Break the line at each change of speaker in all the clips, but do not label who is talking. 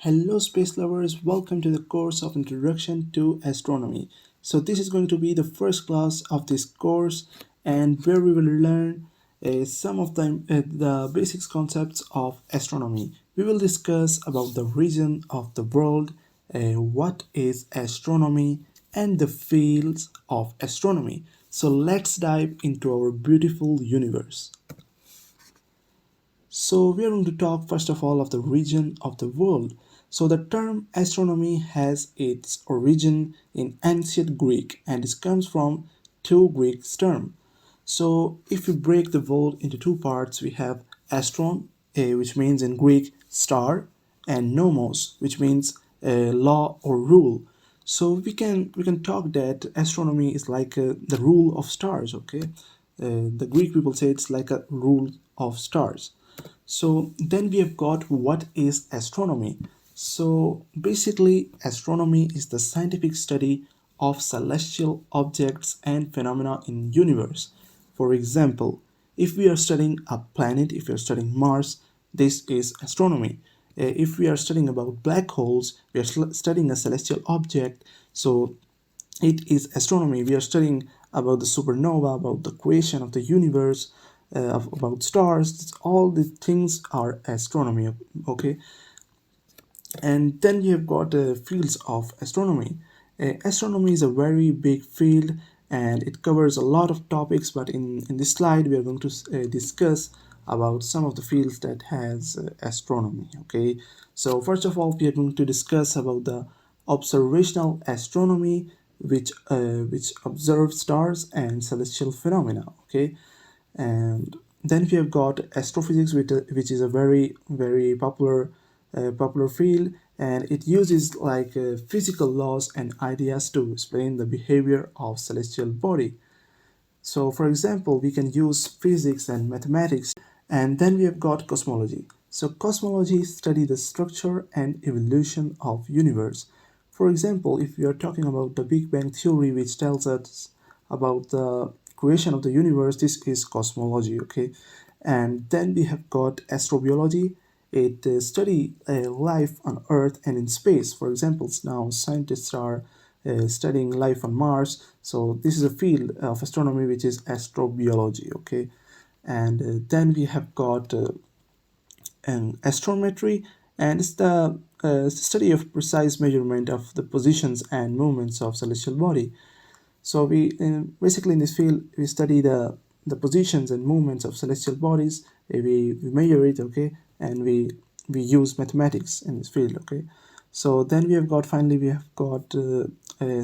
Hello, space lovers. Welcome to the course of Introduction to Astronomy. So, this is going to be the first class of this course, and where we will learn some of the basic concepts of astronomy. We will discuss about the region of the world, what is astronomy, and the fields of astronomy. So, let's dive into our beautiful universe. So we are going to talk first of all of the region of the world. So the term astronomy has its origin in ancient Greek and it comes from two Greek terms. So if we break the world into two parts, we have astron, which means in Greek star, and nomos, which means law or rule. So we can talk that astronomy is like the rule of stars. Okay, the Greek people say it's like a rule of stars. So then we have got what is astronomy. So basically, astronomy is the scientific study of celestial objects and phenomena in universe. For example, if we are studying a planet, if we are studying Mars, this is astronomy. If we are studying about black holes, we are studying a celestial object. So it is astronomy. We are studying about the supernova, about the creation of the universe, about stars. All the things are astronomy. Okay, and then you have got fields of astronomy. Astronomy is a very big field and it covers a lot of topics, but in this slide we are going to discuss about some of the fields that has astronomy. Okay, so first of all we are going to discuss about the observational astronomy, which observes stars and celestial phenomena. Okay, and then we have got astrophysics, which is a very popular field, and it uses like physical laws and ideas to explain the behavior of celestial body. So for example, we can use physics and mathematics. And then we have got cosmology. So cosmology study the structure and evolution of universe. For example, if we are talking about the Big Bang theory, which tells us about the creation of the universe, this is cosmology. Okay, and then we have got astrobiology. It study life on Earth and in space. For example, now scientists are studying life on Mars. So this is a field of astronomy which is astrobiology. Okay, and then we have got an astrometry, and it's the study of precise measurement of the positions and movements of celestial body. So basically in this field we study the positions and movements of celestial bodies. We measure it. Okay, and we use mathematics in this field. Okay, so then we have got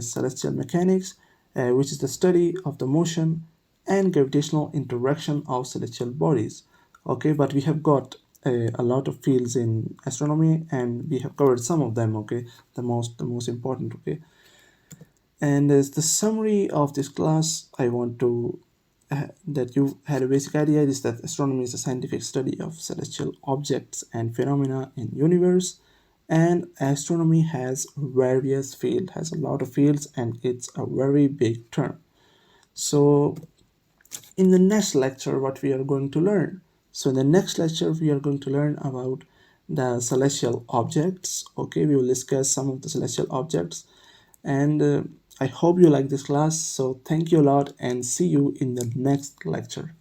celestial mechanics, which is the study of the motion and gravitational interaction of celestial bodies. Okay, but we have got a lot of fields in astronomy and we have covered some of them. Okay, the most important. Okay, and as the summary of this class, I want to that you had a basic idea is that astronomy is a scientific study of celestial objects and phenomena in universe, and astronomy has various fields, has a lot of fields, and it's a very big term. So in the next lecture, what we are going to learn. So in the next lecture, we are going to learn about the celestial objects. Okay, we will discuss some of the celestial objects, and I hope you like this class. So thank you a lot and see you in the next lecture.